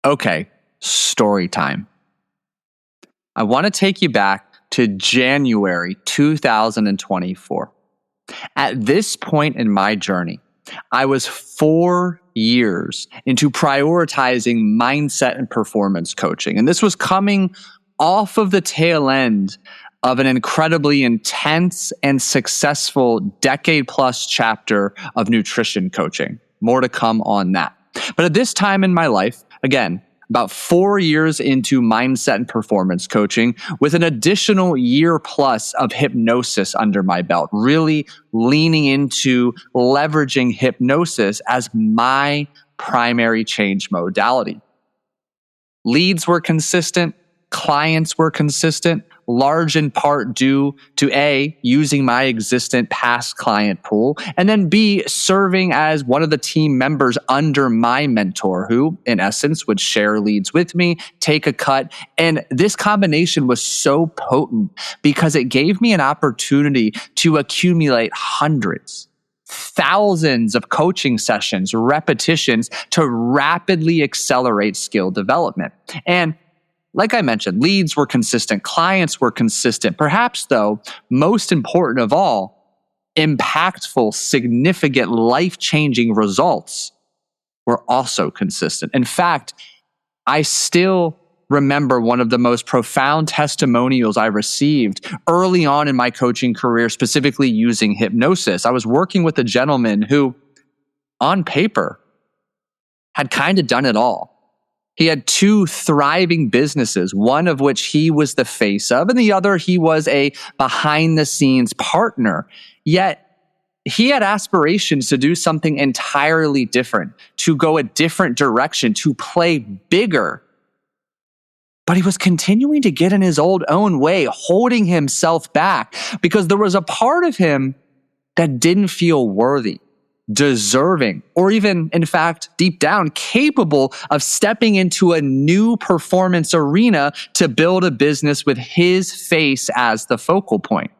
Okay, story time. I want to take you back to January 2024. At this point in my journey, I was 4 years into prioritizing mindset and performance coaching. And this was coming off of the tail end of an incredibly intense and successful decade-plus chapter of nutrition coaching. More to come on that. But at this time in my life, again, about 4 years into mindset and performance coaching with an additional year plus of hypnosis under my belt, really leaning into leveraging hypnosis as my primary change modality. Leads were consistent, clients were consistent, large in part due to A, using my existent past client pool, and then B, serving as one of the team members under my mentor who, in essence, would share leads with me, take a cut. And this combination was so potent because it gave me an opportunity to accumulate hundreds, thousands of coaching sessions, repetitions to rapidly accelerate skill development. And like I mentioned, leads were consistent, clients were consistent. Perhaps, though, most important of all, impactful, significant, life-changing results were also consistent. In fact, I still remember one of the most profound testimonials I received early on in my coaching career, specifically using hypnosis. I was working with a gentleman who, on paper, had kind of done it all. He had 2 thriving businesses, one of which he was the face of, and the other he was a behind-the-scenes partner. Yet, he had aspirations to do something entirely different, to go a different direction, to play bigger. But he was continuing to get in his own way, holding himself back, because there was a part of him that didn't feel worthy, deserving, or even, in fact, deep down, capable of stepping into a new performance arena to build a business with his face as the focal point.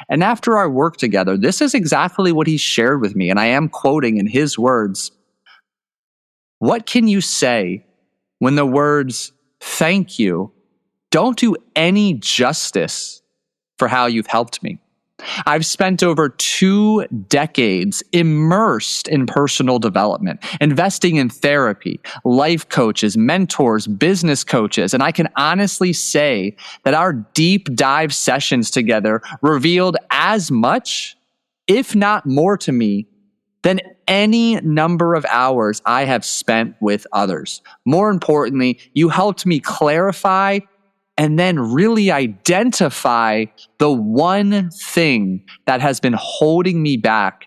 And after our work together, this is exactly what he shared with me, and I am quoting in his words. What can you say when the words, "thank you," don't do any justice for how you've helped me? I've spent over 2 decades immersed in personal development, investing in therapy, life coaches, mentors, business coaches, and I can honestly say that our deep dive sessions together revealed as much, if not more to me, than any number of hours I have spent with others. More importantly, you helped me clarify and then really identify the one thing that has been holding me back,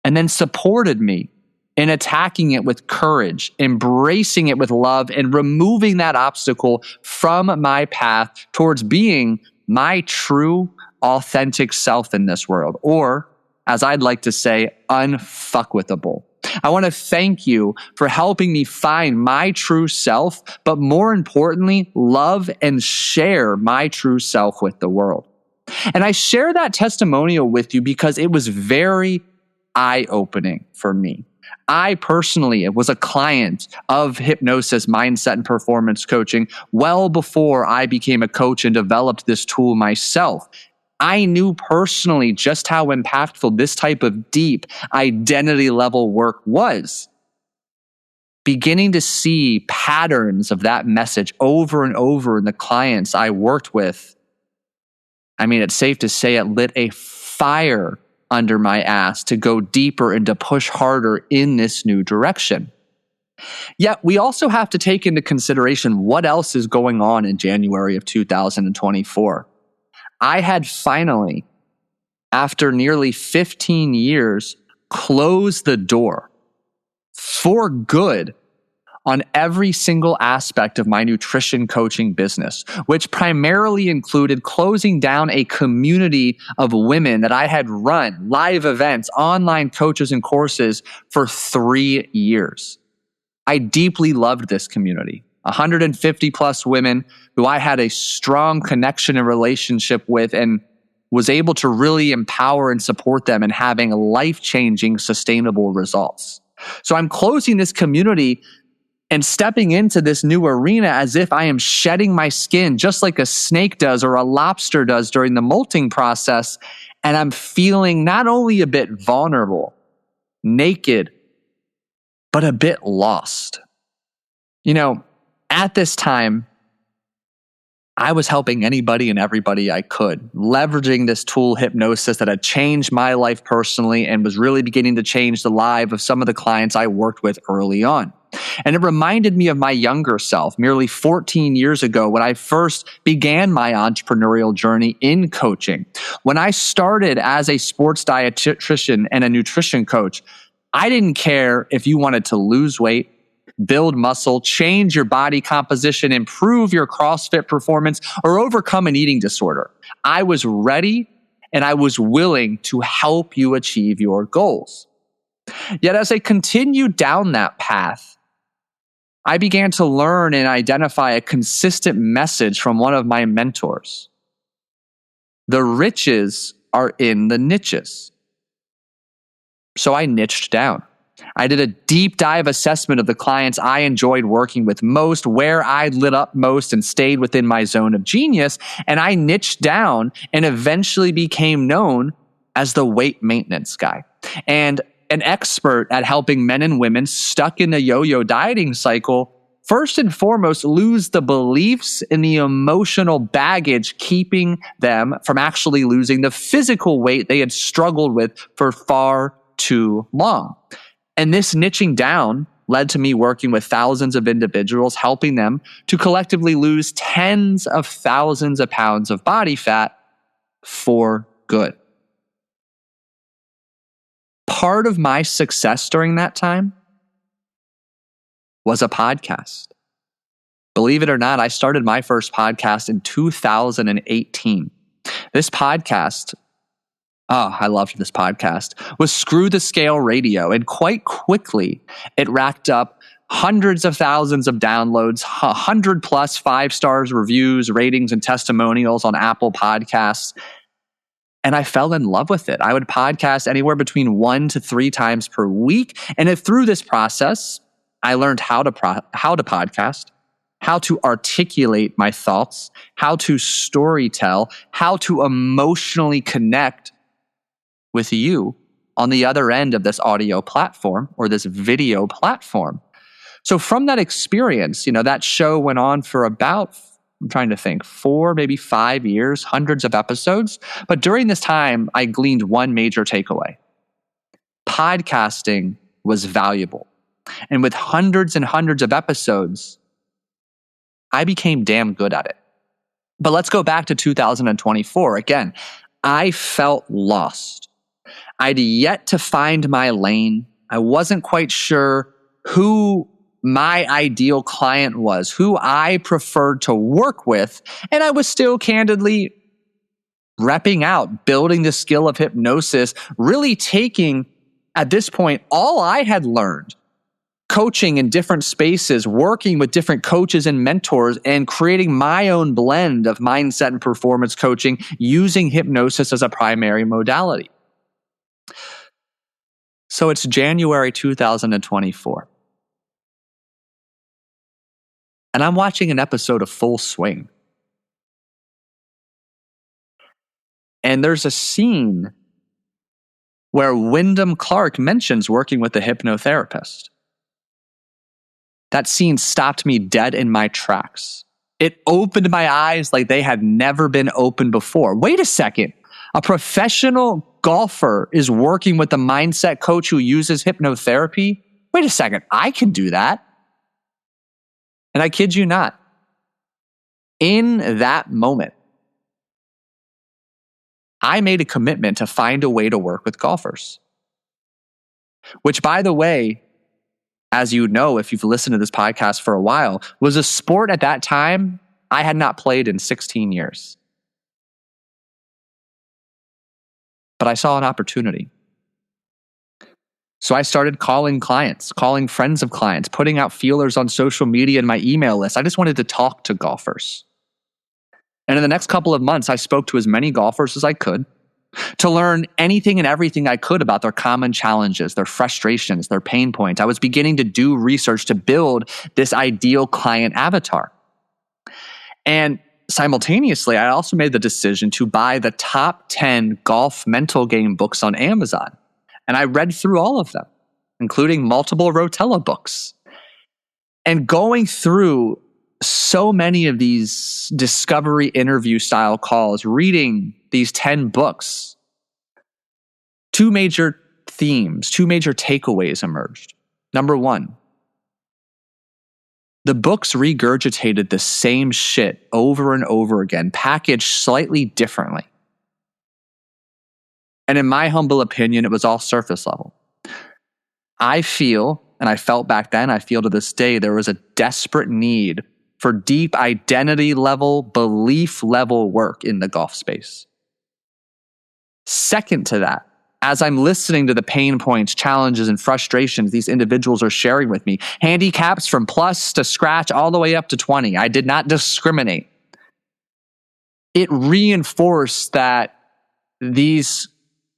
and then supported me in attacking it with courage, embracing it with love, and removing that obstacle from my path towards being my true, authentic self in this world, or, as I'd like to say, unfuckwithable. I want to thank you for helping me find my true self, but more importantly, love and share my true self with the world. And I share that testimonial with you because it was very eye-opening for me. I personally was a client of hypnosis, mindset, and performance coaching well before I became a coach and developed this tool myself. I knew personally just how impactful this type of deep identity level work was. Beginning to see patterns of that message over and over in the clients I worked with, I mean, it's safe to say it lit a fire under my ass to go deeper and to push harder in this new direction. Yet we also have to take into consideration what else is going on in January of 2024. I had finally, after nearly 15 years, closed the door for good on every single aspect of my nutrition coaching business, which primarily included closing down a community of women that I had run live events, online coaches, and courses for 3 years. I deeply loved this community. 150 plus women who I had a strong connection and relationship with, and was able to really empower and support them in having life-changing, sustainable results. So I'm closing this community and stepping into this new arena as if I am shedding my skin just like a snake does or a lobster does during the molting process. And I'm feeling not only a bit vulnerable, naked, but a bit lost. At this time, I was helping anybody and everybody I could, leveraging this tool, hypnosis, that had changed my life personally and was really beginning to change the life of some of the clients I worked with early on. And it reminded me of my younger self, merely 14 years ago, when I first began my entrepreneurial journey in coaching. When I started as a sports dietitian and a nutrition coach, I didn't care if you wanted to lose weight, build muscle, change your body composition, improve your CrossFit performance, or overcome an eating disorder. I was ready and I was willing to help you achieve your goals. Yet as I continued down that path, I began to learn and identify a consistent message from one of my mentors. The riches are in the niches. So I niched down. I did a deep dive assessment of the clients I enjoyed working with most, where I lit up most and stayed within my zone of genius, and I niched down and eventually became known as the weight maintenance guy and an expert at helping men and women stuck in the yo-yo dieting cycle first and foremost lose the beliefs and the emotional baggage keeping them from actually losing the physical weight they had struggled with for far too long. And this niching down led to me working with thousands of individuals, helping them to collectively lose tens of thousands of pounds of body fat for good. Part of my success during that time was a podcast. Believe it or not, I started my first podcast in 2018. This podcast, I loved this podcast, was Screw the Scale Radio. And quite quickly, it racked up hundreds of thousands of downloads, 100 plus 5 stars reviews, ratings, and testimonials on Apple Podcasts. And I fell in love with it. I would podcast anywhere between 1 to 3 times per week. And through this process, I learned how to podcast, how to articulate my thoughts, how to storytell, how to emotionally connect with you on the other end of this audio platform or this video platform. So from that experience, that show went on for about, I'm trying to think, 4, maybe 5 years, hundreds of episodes. But during this time, I gleaned one major takeaway. Podcasting was valuable. And with hundreds and hundreds of episodes, I became damn good at it. But let's go back to 2024. Again, I felt lost. I'd yet to find my lane. I wasn't quite sure who my ideal client was, who I preferred to work with. And I was still candidly repping out, building the skill of hypnosis, really taking, at this point, all I had learned, coaching in different spaces, working with different coaches and mentors, and creating my own blend of mindset and performance coaching using hypnosis as a primary modality. So it's January 2024. And I'm watching an episode of Full Swing. And there's a scene where Wyndham Clark mentions working with a hypnotherapist. That scene stopped me dead in my tracks. It opened my eyes like they had never been opened before. Wait a second. A professional golfer is working with a mindset coach who uses hypnotherapy? Wait a second. I can do that. And I kid you not. In that moment, I made a commitment to find a way to work with golfers. Which, by the way, as you know, if you've listened to this podcast for a while, was a sport at that time I had not played in 16 years. But I saw an opportunity. So I started calling clients, calling friends of clients, putting out feelers on social media and my email list. I just wanted to talk to golfers. And in the next couple of months, I spoke to as many golfers as I could. to learn anything and everything I could about their common challenges, their frustrations, their pain points. I was beginning to do research to build this ideal client avatar. And simultaneously, I also made the decision to buy the top 10 golf mental game books on Amazon. And I read through all of them, including multiple Rotella books. And going through so many of these discovery interview style calls, reading these 10 books, two major themes, two major takeaways emerged. Number one, the books regurgitated the same shit over and over again, packaged slightly differently. And in my humble opinion, it was all surface level. I feel, and I felt back then, I feel to this day, there was a desperate need for deep identity level, belief level work in the golf space. Second to that, as I'm listening to the pain points, challenges, and frustrations these individuals are sharing with me, handicaps from plus to scratch all the way up to 20, I did not discriminate. It reinforced that these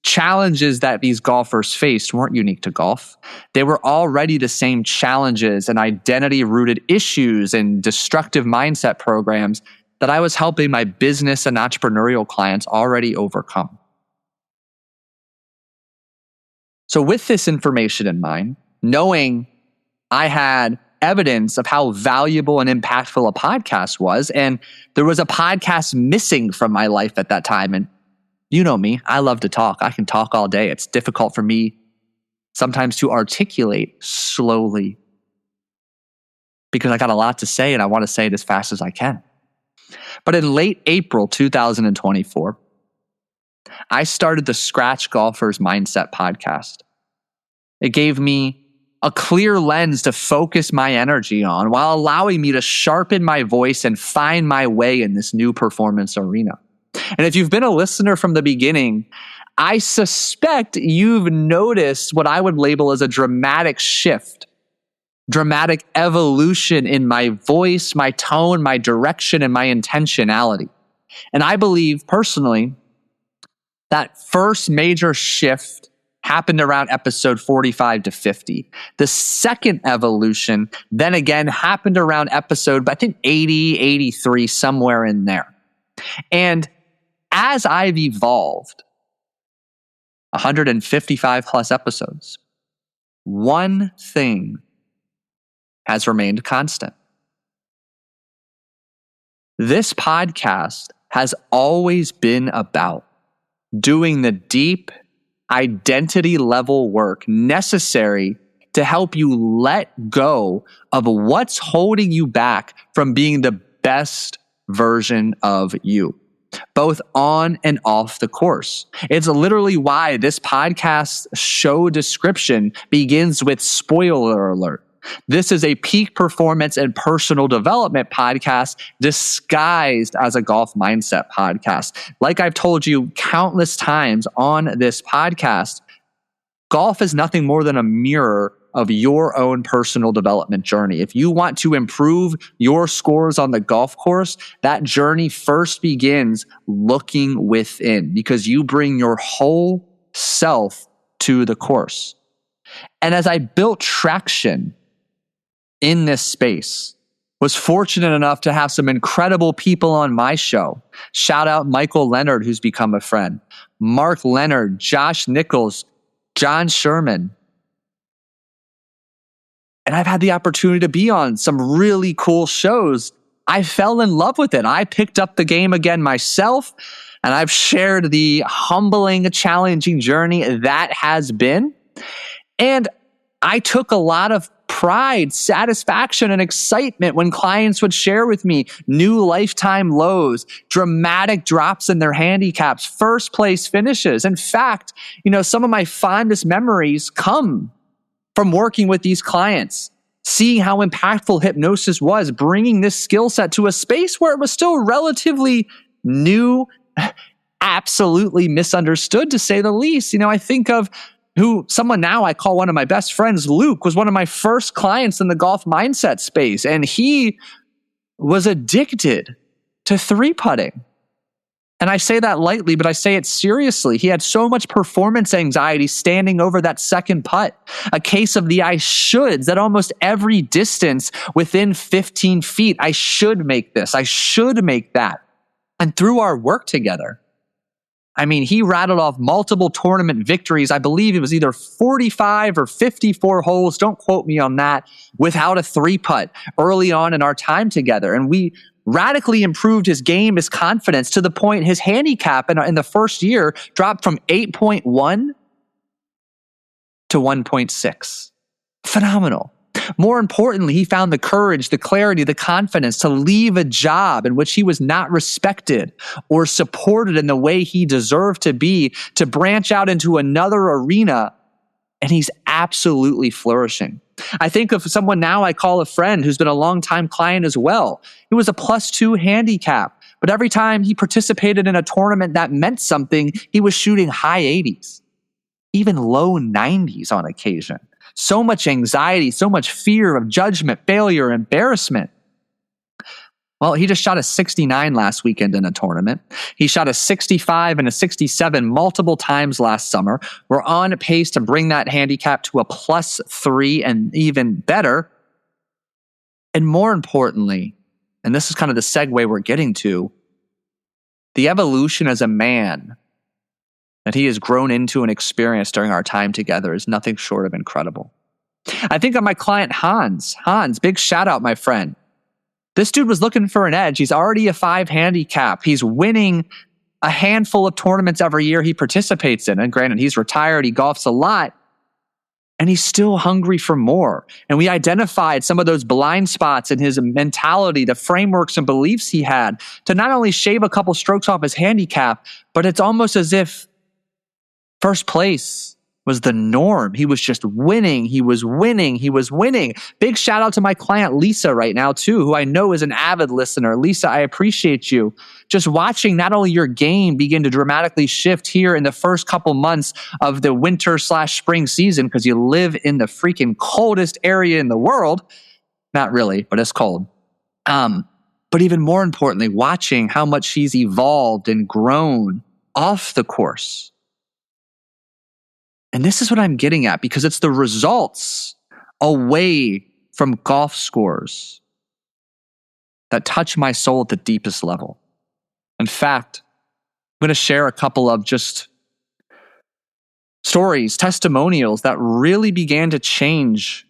challenges that these golfers faced weren't unique to golf. They were already the same challenges and identity-rooted issues and destructive mindset programs that I was helping my business and entrepreneurial clients already overcome. So with this information in mind, knowing I had evidence of how valuable and impactful a podcast was, and there was a podcast missing from my life at that time, and you know me, I love to talk. I can talk all day. It's difficult for me sometimes to articulate slowly because I got a lot to say and I want to say it as fast as I can. But in late April 2024, I started the Scratch Golfer's Mindset podcast. It gave me a clear lens to focus my energy on while allowing me to sharpen my voice and find my way in this new performance arena. And if you've been a listener from the beginning, I suspect you've noticed what I would label as a dramatic shift, dramatic evolution in my voice, my tone, my direction, and my intentionality. And I believe personally that first major shift happened around episode 45 to 50. The second evolution then again happened around episode, I think 80, 83, somewhere in there. And as I've evolved 155 plus episodes, one thing has remained constant. This podcast has always been about doing the deep identity level work necessary to help you let go of what's holding you back from being the best version of you, both on and off the course. It's literally why this podcast show description begins with spoiler alert. This is a peak performance and personal development podcast disguised as a golf mindset podcast. Like I've told you countless times on this podcast, golf is nothing more than a mirror of your own personal development journey. If you want to improve your scores on the golf course, that journey first begins looking within because you bring your whole self to the course. And as I built traction in this space, was fortunate enough to have some incredible people on my show. Shout out Michael Leonard, who's become a friend, Mark Leonard, Josh Nichols, John Sherman. And I've had the opportunity to be on some really cool shows. I fell in love with it. I picked up the game again myself, and I've shared the humbling, challenging journey that has been. And I took a lot of pride, satisfaction, and excitement when clients would share with me new lifetime lows, dramatic drops in their handicaps, first place finishes. In fact, some of my fondest memories come from working with these clients, seeing how impactful hypnosis was, bringing this skill set to a space where it was still relatively new, absolutely misunderstood, to say the least. I think of someone now I call one of my best friends, Luke, was one of my first clients in the golf mindset space. And he was addicted to three putting. And I say that lightly, but I say it seriously. He had so much performance anxiety standing over that second putt, a case of the I shoulds at almost every distance within 15 feet. I should make this. I should make that. And through our work together, I mean, he rattled off multiple tournament victories. I believe it was either 45 or 54 holes. Don't quote me on that, without a 3-putt early on in our time together. And we radically improved his game, his confidence, to the point his handicap in the first year dropped from 8.1 to 1.6. Phenomenal. More importantly, he found the courage, the clarity, the confidence to leave a job in which he was not respected or supported in the way he deserved to be, to branch out into another arena, and he's absolutely flourishing. I think of someone now I call a friend who's been a longtime client as well. He was a +2 handicap, but every time he participated in a tournament that meant something, he was shooting high 80s, even low 90s on occasion. So much anxiety, so much fear of judgment, failure, embarrassment. Well, he just shot a 69 last weekend in a tournament. He shot a 65 and a 67 multiple times last summer. We're on pace to bring that handicap to a +3 and even better. And more importantly, and this is kind of the segue we're getting to, the evolution as a man that he has grown into and experienced during our time together is nothing short of incredible. I think of my client Hans. Hans, big shout out, my friend. This dude was looking for an edge. He's already a 5 handicap. He's winning a handful of tournaments every year he participates in. And granted, he's retired. He golfs a lot. And he's still hungry for more. And we identified some of those blind spots in his mentality, the frameworks and beliefs he had to not only shave a couple strokes off his handicap, but it's almost as if first place was the norm. He was just winning. He was winning. He was winning. Big shout out to my client Lisa right now too, who I know is an avid listener. Lisa, I appreciate you. Just watching not only your game begin to dramatically shift here in the first couple months of the winter/spring season, because you live in the freaking coldest area in the world. Not really, but it's cold. But even more importantly, watching how much she's evolved and grown off the course. And this is what I'm getting at, because it's the results away from golf scores that touch my soul at the deepest level. In fact, I'm going to share a couple of just stories, testimonials that really began to change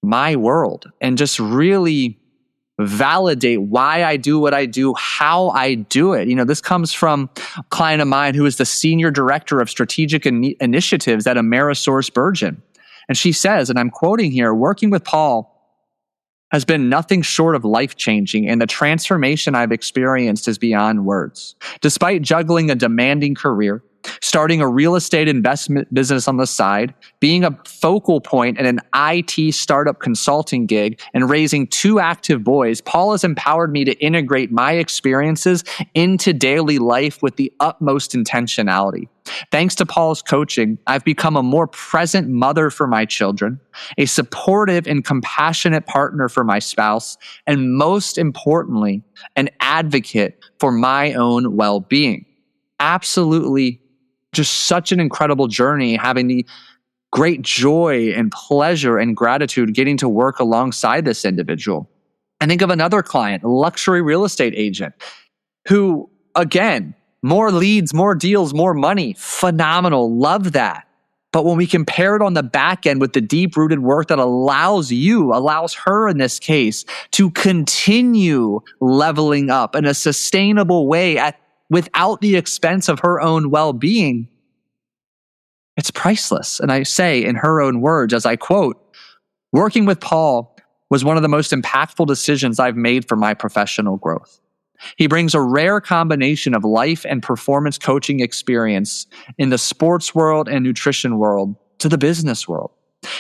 my world and just really validate why I do what I do, how I do it. You know, this comes from a client of mine who is the senior director of strategic initiatives at AmerisourceBergen. And she says, and I'm quoting here, working with Paul has been nothing short of life-changing, and the transformation I've experienced is beyond words. Despite juggling a demanding career, starting a real estate investment business on the side, being a focal point in an IT startup consulting gig, and raising 2 active boys, Paul has empowered me to integrate my experiences into daily life with the utmost intentionality. Thanks to Paul's coaching, I've become a more present mother for my children, a supportive and compassionate partner for my spouse, and most importantly, an advocate for my own well-being. Absolutely just such an incredible journey, having the great joy and pleasure and gratitude getting to work alongside this individual. I think of another client, a luxury real estate agent, who, again, more leads, more deals, more money. Phenomenal. Love that. But when we compare it on the back end with the deep-rooted work that allows her in this case, to continue leveling up in a sustainable way without the expense of her own well-being, it's priceless. And I say in her own words, as I quote, working with Paul was one of the most impactful decisions I've made for my professional growth. He brings a rare combination of life and performance coaching experience in the sports world and nutrition world to the business world.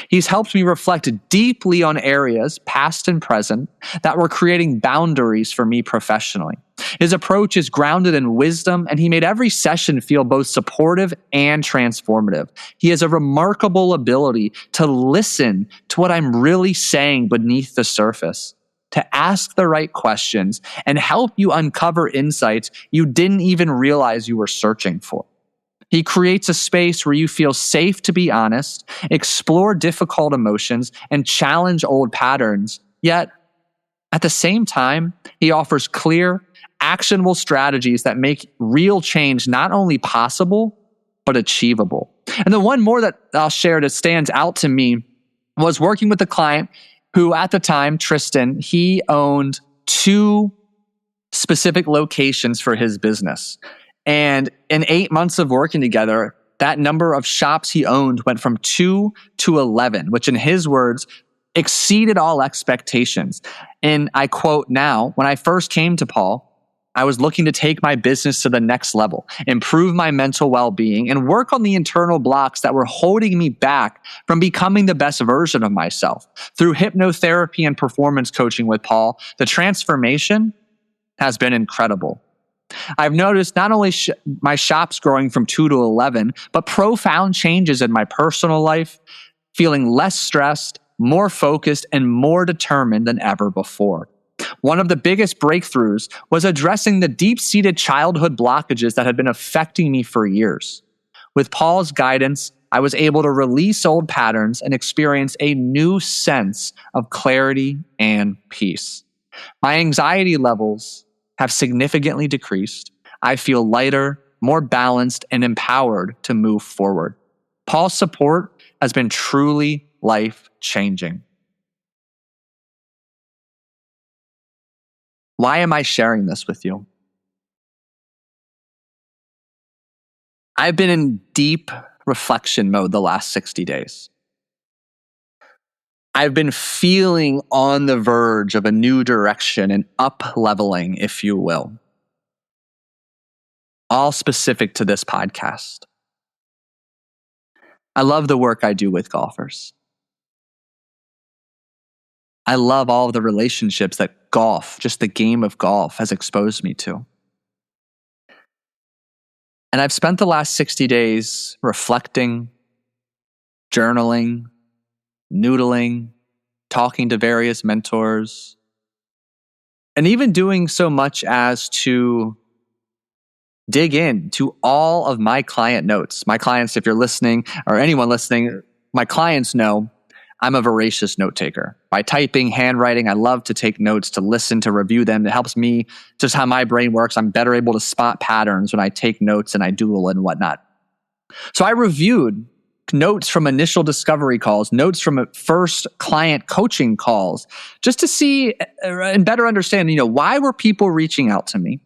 He's helped me reflect deeply on areas, past and present, that were creating boundaries for me professionally. His approach is grounded in wisdom, and he made every session feel both supportive and transformative. He has a remarkable ability to listen to what I'm really saying beneath the surface, to ask the right questions and help you uncover insights you didn't even realize you were searching for. He creates a space where you feel safe to be honest, explore difficult emotions, and challenge old patterns. Yet, at the same time, he offers clear, actionable strategies that make real change not only possible, but achievable. And the one more that I'll share that stands out to me was working with a client who at the time, Tristan, he owned 2 specific locations for his business. And in 8 months of working together, that number of shops he owned went from 2 to 11, which in his words, exceeded all expectations. And I quote now, when I first came to Paul, I was looking to take my business to the next level, improve my mental well-being, and work on the internal blocks that were holding me back from becoming the best version of myself. Through hypnotherapy and performance coaching with Paul, the transformation has been incredible. I've noticed not only my shops growing from 2 to 11, but profound changes in my personal life, feeling less stressed, more focused, and more determined than ever before. One of the biggest breakthroughs was addressing the deep-seated childhood blockages that had been affecting me for years. With Paul's guidance, I was able to release old patterns and experience a new sense of clarity and peace. My anxiety levels have significantly decreased. I feel lighter, more balanced, and empowered to move forward. Paul's support has been truly life-changing. Why am I sharing this with you? I've been in deep reflection mode the last 60 days. I've been feeling on the verge of a new direction and up-leveling, if you will. All specific to this podcast. I love the work I do with golfers. I love all of the relationships that golf, just the game of golf, has exposed me to. And I've spent the last 60 days reflecting, journaling, noodling, talking to various mentors, and even doing so much as to dig in to all of my client notes. My clients, if you're listening, or anyone listening, my clients know I'm a voracious note taker. By typing, handwriting, I love to take notes, to listen, to review them. It helps me, just how my brain works. I'm better able to spot patterns when I take notes and I doodle and whatnot. So I reviewed notes from initial discovery calls, notes from first client coaching calls, just to see and better understand, why were people reaching out to me?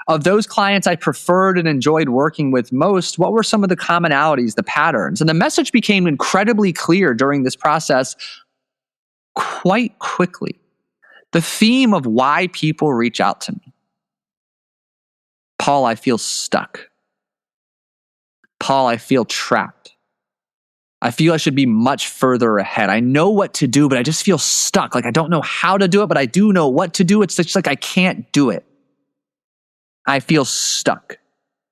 Of those clients I preferred and enjoyed working with most, what were some of the commonalities, the patterns? And the message became incredibly clear during this process quite quickly. The theme of why people reach out to me. Paul, I feel stuck. Paul, I feel trapped. I feel I should be much further ahead. I know what to do, but I just feel stuck. Like I don't know how to do it, but I do know what to do. It's just like I can't do it. I feel stuck.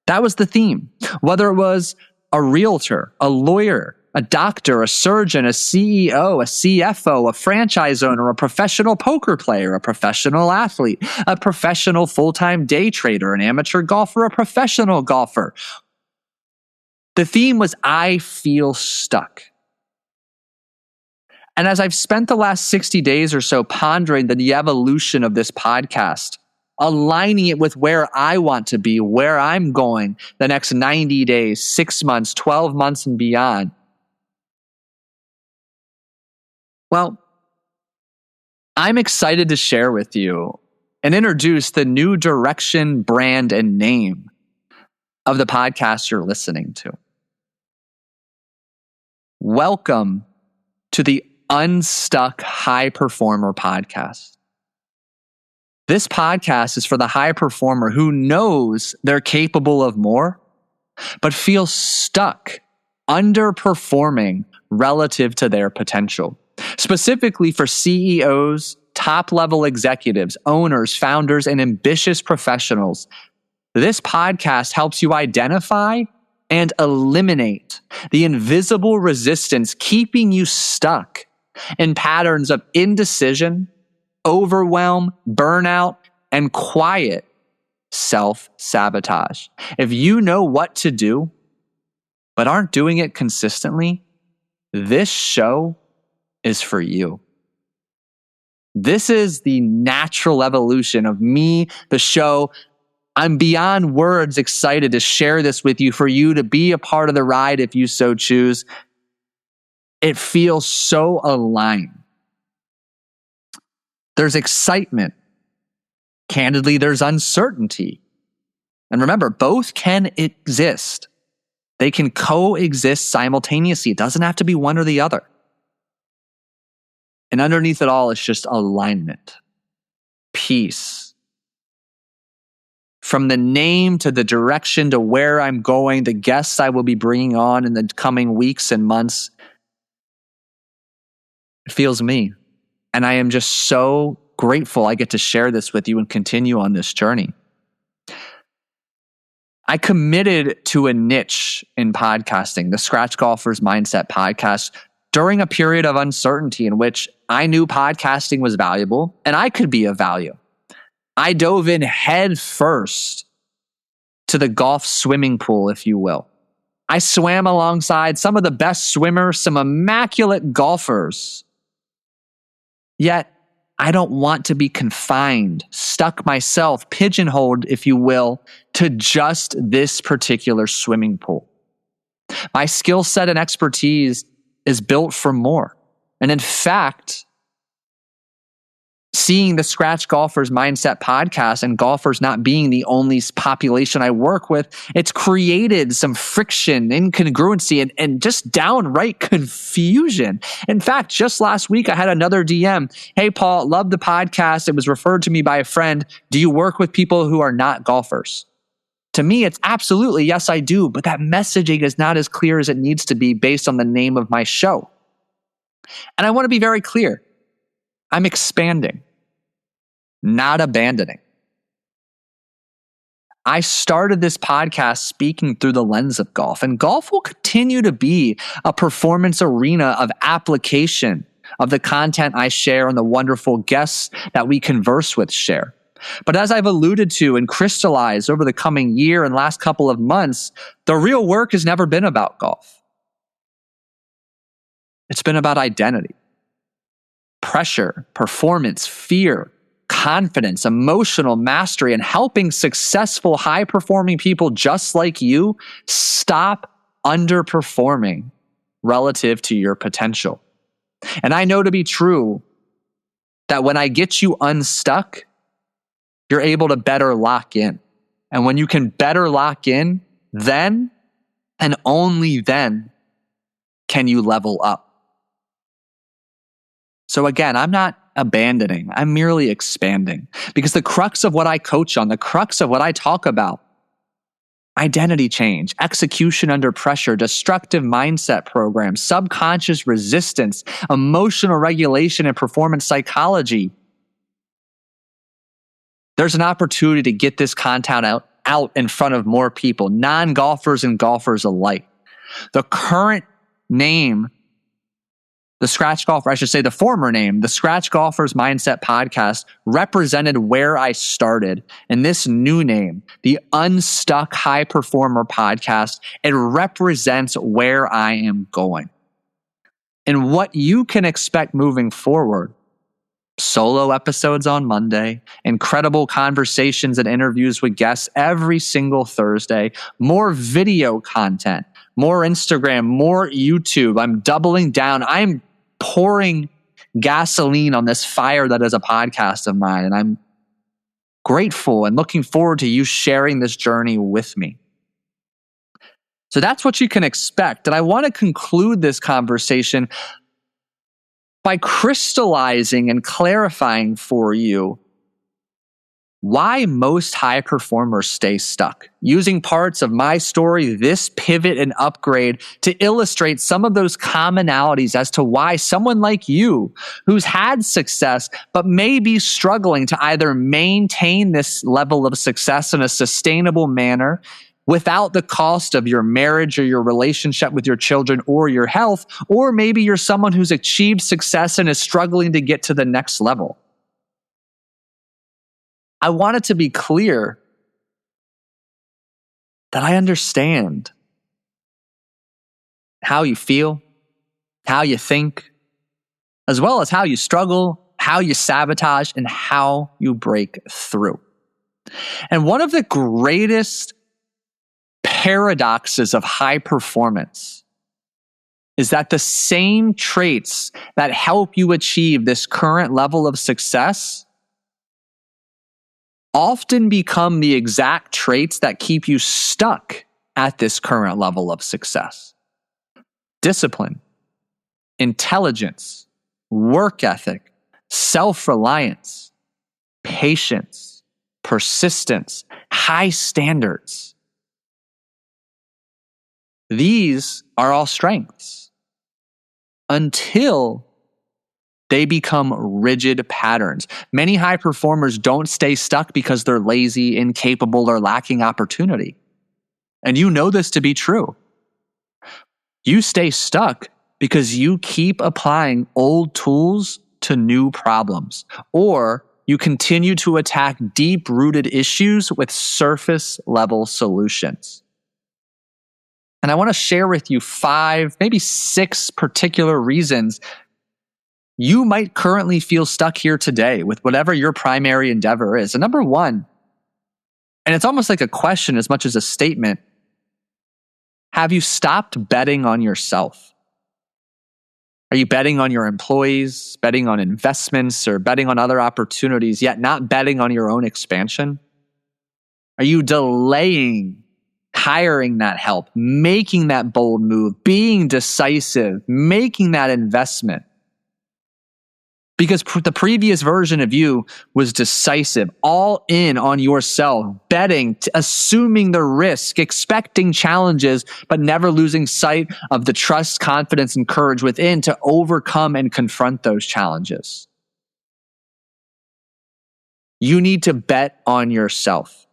That was the theme. Whether it was a realtor, a lawyer, a doctor, a surgeon, a CEO, a CFO, a franchise owner, a professional poker player, a professional athlete, a professional full-time day trader, an amateur golfer, a professional golfer. The theme was, I feel stuck. And as I've spent the last 60 days or so pondering the evolution of this podcast, aligning it with where I want to be, where I'm going the next 90 days, 6 months, 12 months, and beyond. Well, I'm excited to share with you and introduce the new direction, brand, and name of the podcast you're listening to. Welcome to the Unstuck High Performer Podcast. This podcast is for the high performer who knows they're capable of more, but feels stuck, underperforming relative to their potential. Specifically for CEOs, top-level executives, owners, founders, and ambitious professionals, this podcast helps you identify and eliminate the invisible resistance keeping you stuck in patterns of indecision, overwhelm, burnout, and quiet self-sabotage. If you know what to do, but aren't doing it consistently, this show is for you. This is the natural evolution of me, the show. I'm beyond words excited to share this with you, for you to be a part of the ride if you so choose. It feels so aligned. There's excitement. Candidly, there's uncertainty. And remember, both can exist. They can coexist simultaneously. It doesn't have to be one or the other. And underneath it all is just alignment, peace. From the name to the direction to where I'm going, the guests I will be bringing on in the coming weeks and months, it feels me. And I am just so grateful I get to share this with you and continue on this journey. I committed to a niche in podcasting, the Scratch Golfer's Mindset podcast, during a period of uncertainty in which I knew podcasting was valuable and I could be of value. I dove in head first to the golf swimming pool, if you will. I swam alongside some of the best swimmers, some immaculate golfers. Yet, I don't want to be confined, stuck myself, pigeonholed, if you will, to just this particular swimming pool. My skill set and expertise is built for more. And in fact, seeing the Scratch Golfer's Mindset podcast and golfers not being the only population I work with, it's created some friction, incongruency, and just downright confusion. In fact, just last week, I had another DM. Hey, Paul, love the podcast. It was referred to me by a friend. Do you work with people who are not golfers? To me, it's absolutely, yes, I do. But that messaging is not as clear as it needs to be based on the name of my show. And I want to be very clear. I'm expanding, not abandoning. I started this podcast speaking through the lens of golf, and golf will continue to be a performance arena of application of the content I share and the wonderful guests that we converse with share. But as I've alluded to and crystallized over the coming year and last couple of months, the real work has never been about golf. It's been about identity, pressure, performance, fear, confidence, emotional mastery, and helping successful, high-performing people just like you stop underperforming relative to your potential. And I know to be true that when I get you unstuck, you're able to better lock in. And when you can better lock in, then and only then can you level up. So again, I'm not abandoning. I'm merely expanding, because the crux of what I coach on, the crux of what I talk about, identity change, execution under pressure, destructive mindset programs, subconscious resistance, emotional regulation, and performance psychology. There's an opportunity to get this content out in front of more people, non-golfers and golfers alike. The current name, the Scratch Golfer, I should say the former name, the Scratch Golfer's Mindset Podcast, represented where I started. And this new name, the Unstuck High Performer Podcast, it represents where I am going. And what you can expect moving forward: solo episodes on Monday, incredible conversations and interviews with guests every single Thursday, more video content, more Instagram, more YouTube. I'm doubling down. I'm pouring gasoline on this fire that is a podcast of mine. And I'm grateful and looking forward to you sharing this journey with me. So that's what you can expect. And I want to conclude this conversation by crystallizing and clarifying for you why most high performers stay stuck, using parts of my story, this pivot and upgrade, to illustrate some of those commonalities as to why someone like you, who's had success but may be struggling to either maintain this level of success in a sustainable manner without the cost of your marriage or your relationship with your children or your health, or maybe you're someone who's achieved success and is struggling to get to the next level. I want it to be clear that I understand how you feel, how you think, as well as how you struggle, how you sabotage, and how you break through. And one of the greatest paradoxes of high performance is that the same traits that help you achieve this current level of success often become the exact traits that keep you stuck at this current level of success. Discipline, intelligence, work ethic, self-reliance, patience, persistence, high standards. These are all strengths until they become rigid patterns. Many high performers don't stay stuck because they're lazy, incapable, or lacking opportunity. And you know this to be true. You stay stuck because you keep applying old tools to new problems, or you continue to attack deep-rooted issues with surface-level solutions. And I want to share with you 5, maybe 6 particular reasons you might currently feel stuck here today with whatever your primary endeavor is. And number 1, and it's almost like a question as much as a statement, have you stopped betting on yourself? Are you betting on your employees, betting on investments, or betting on other opportunities, yet not betting on your own expansion? Are you delaying hiring that help, making that bold move, being decisive, making that investment? Because the previous version of you was decisive, all in on yourself, betting, assuming the risk, expecting challenges, but never losing sight of the trust, confidence, and courage within to overcome and confront those challenges. You need to bet on yourself.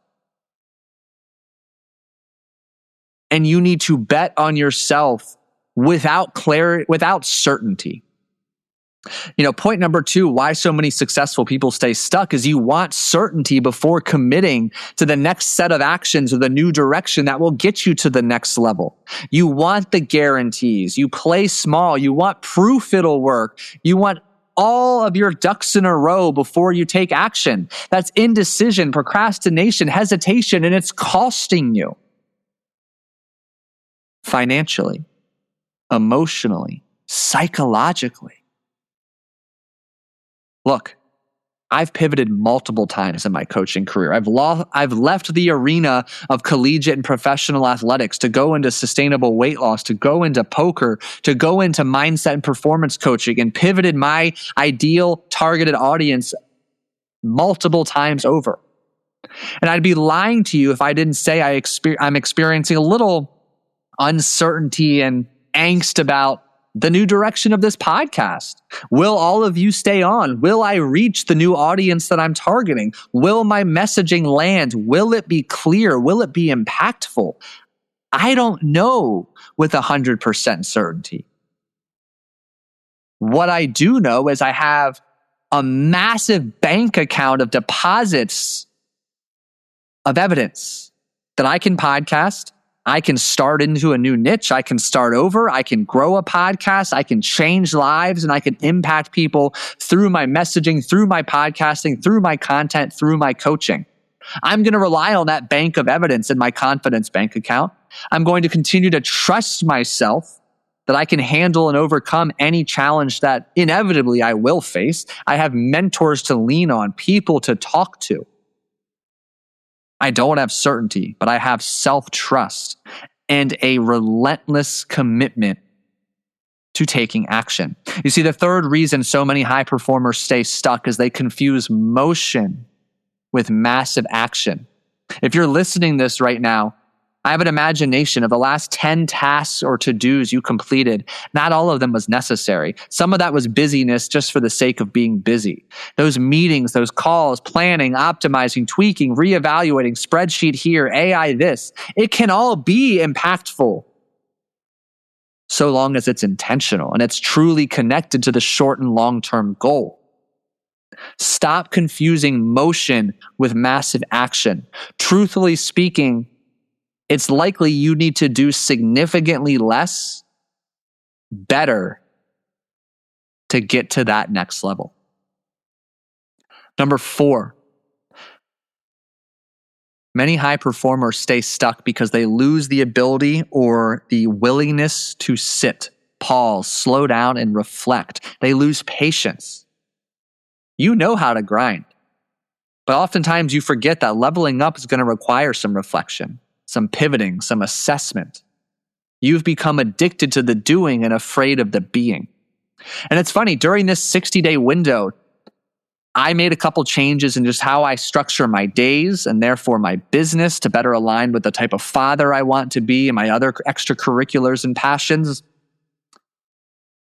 And you need to bet on yourself without clarity, without certainty. Point number 2, why so many successful people stay stuck is you want certainty before committing to the next set of actions or the new direction that will get you to the next level. You want the guarantees. You play small. You want proof it'll work. You want all of your ducks in a row before you take action. That's indecision, procrastination, hesitation, and it's costing you financially, emotionally, psychologically. Look, I've pivoted multiple times in my coaching career. I've left the arena of collegiate and professional athletics to go into sustainable weight loss, to go into poker, to go into mindset and performance coaching, and pivoted my ideal targeted audience multiple times over. And I'd be lying to you if I didn't say I'm experiencing a little uncertainty and angst about the new direction of this podcast. Will all of you stay on? Will I reach the new audience that I'm targeting? Will my messaging land? Will it be clear? Will it be impactful? I don't know with 100% certainty. What I do know is I have a massive bank account of deposits of evidence that I can podcast. I can start into a new niche. I can start over. I can grow a podcast. I can change lives, and I can impact people through my messaging, through my podcasting, through my content, through my coaching. I'm going to rely on that bank of evidence in my confidence bank account. I'm going to continue to trust myself that I can handle and overcome any challenge that inevitably I will face. I have mentors to lean on, people to talk to. I don't have certainty, but I have self-trust and a relentless commitment to taking action. You see, the third reason so many high performers stay stuck is they confuse motion with massive action. If you're listening to this right now, I have an imagination of the last 10 tasks or to-dos you completed. Not all of them was necessary. Some of that was busyness just for the sake of being busy. Those meetings, those calls, planning, optimizing, tweaking, reevaluating, spreadsheet here, AI this. It can all be impactful so long as it's intentional and it's truly connected to the short and long-term goal. Stop confusing motion with massive action. Truthfully speaking, it's likely you need to do significantly less, better to get to that next level. Number 4, many high performers stay stuck because they lose the ability or the willingness to sit, pause, slow down, and reflect. They lose patience. You know how to grind, but oftentimes you forget that leveling up is going to require some reflection, some pivoting, some assessment. You've become addicted to the doing and afraid of the being. And it's funny, during this 60-day window, I made a couple changes in just how I structure my days and therefore my business to better align with the type of father I want to be and my other extracurriculars and passions.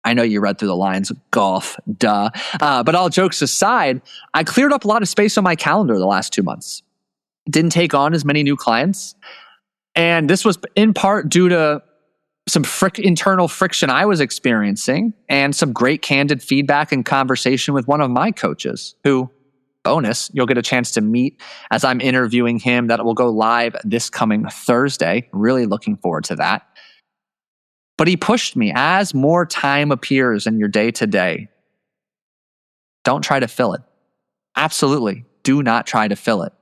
I know you read through the lines, golf, duh. But all jokes aside, I cleared up a lot of space on my calendar the last 2 months. Didn't take on as many new clients. And this was in part due to some internal friction I was experiencing and some great candid feedback and conversation with one of my coaches who, bonus, you'll get a chance to meet as I'm interviewing him. That will go live this coming Thursday. Really looking forward to that. But he pushed me, as more time appears in your day-to-day, don't try to fill it. Absolutely, do not try to fill it.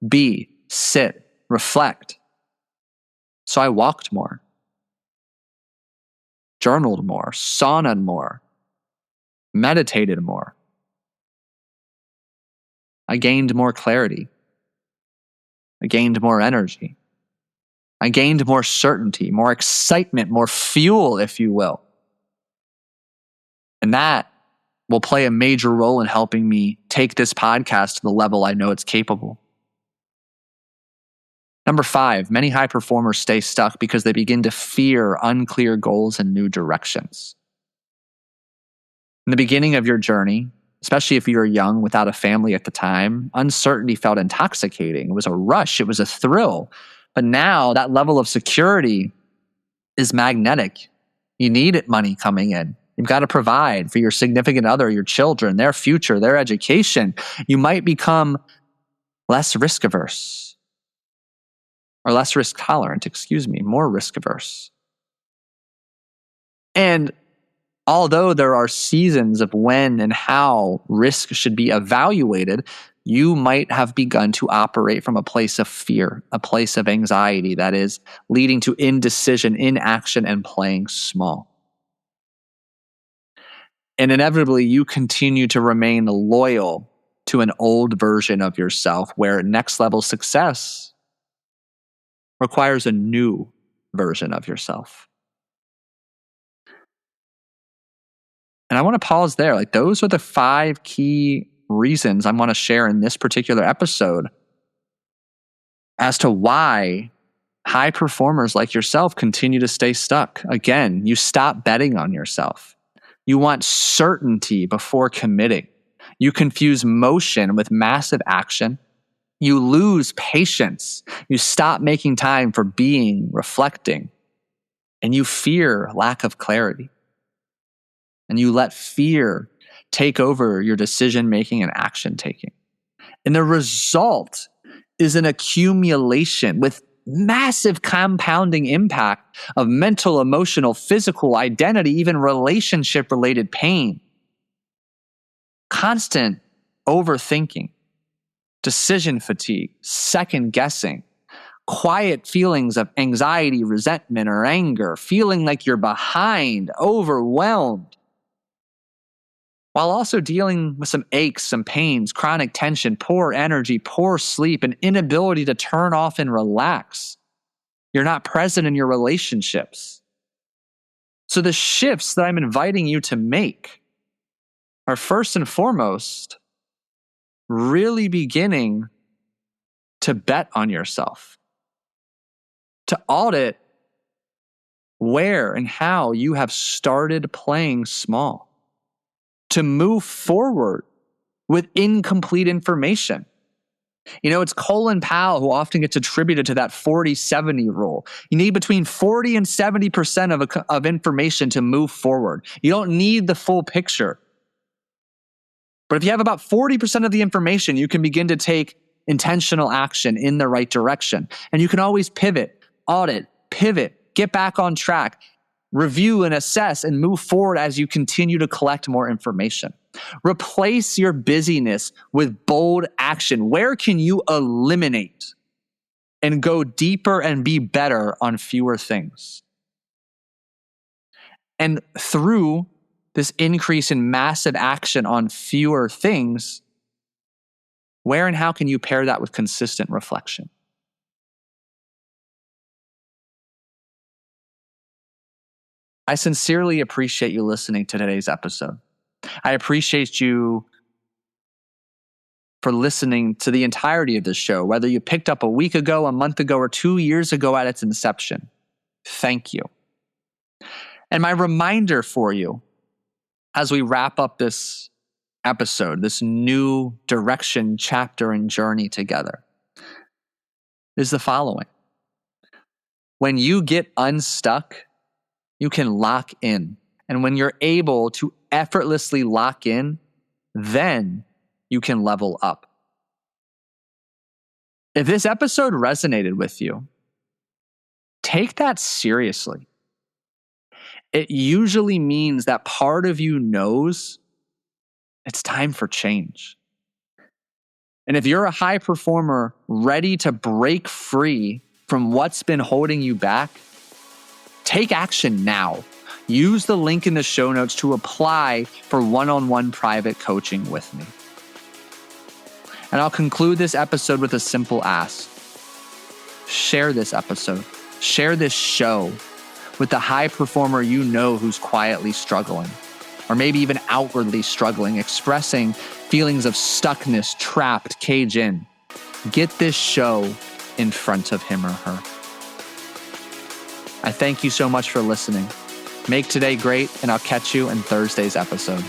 Be, sit, reflect. So I walked more, journaled more, saunaed more, meditated more. I gained more clarity. I gained more energy. I gained more certainty, more excitement, more fuel, if you will. And that will play a major role in helping me take this podcast to the level I know it's capable. Number 5, many high performers stay stuck because they begin to fear unclear goals and new directions. In the beginning of your journey, especially if you were young without a family at the time, uncertainty felt intoxicating. It was a rush. It was a thrill. But now that level of security is magnetic. You need money coming in. You've got to provide for your significant other, your children, their future, their education. You might become less risk averse or less risk tolerant, more risk averse. And although there are seasons of when and how risk should be evaluated, you might have begun to operate from a place of fear, a place of anxiety that is leading to indecision, inaction, and playing small. And inevitably, you continue to remain loyal to an old version of yourself where next level success requires a new version of yourself. And I want to pause there. Those are the 5 key reasons I want to share in this particular episode as to why high performers like yourself continue to stay stuck. Again, you stop betting on yourself. You want certainty before committing. You confuse motion with massive action. You lose patience. You stop making time for being, reflecting, and you fear lack of clarity. And you let fear take over your decision-making and action-taking. And the result is an accumulation with massive compounding impact of mental, emotional, physical, identity, even relationship-related pain. Constant overthinking, decision fatigue, second-guessing, quiet feelings of anxiety, resentment, or anger, feeling like you're behind, overwhelmed, while also dealing with some aches, some pains, chronic tension, poor energy, poor sleep, and inability to turn off and relax. You're not present in your relationships. So the shifts that I'm inviting you to make are first and foremost really beginning to bet on yourself, to audit where and how you have started playing small, to move forward with incomplete information. It's Colin Powell who often gets attributed to that 40-70 rule. You need between 40 and 70% of information to move forward. You don't need the full picture. But if you have about 40% of the information, you can begin to take intentional action in the right direction. And you can always pivot, audit, pivot, get back on track, review and assess and move forward as you continue to collect more information. Replace your busyness with bold action. Where can you eliminate and go deeper and be better on fewer things? And through this increase in massive action on fewer things, where and how can you pair that with consistent reflection? I sincerely appreciate you listening to today's episode. I appreciate you for listening to the entirety of this show, whether you picked up a week ago, a month ago, or 2 years ago at its inception. Thank you. And my reminder for you as we wrap up this episode, this new direction, chapter, and journey together, is the following. When you get unstuck, you can lock in. And when you're able to effortlessly lock in, then you can level up. If this episode resonated with you, take that seriously. It usually means that part of you knows it's time for change. And if you're a high performer ready to break free from what's been holding you back, take action now. Use the link in the show notes to apply for one-on-one private coaching with me. And I'll conclude this episode with a simple ask. Share this episode. Share this show with the high performer you know who's quietly struggling, or maybe even outwardly struggling, expressing feelings of stuckness, trapped, cage in. Get this show in front of him or her. I thank you so much for listening. Make today great, and I'll catch you in Thursday's episode.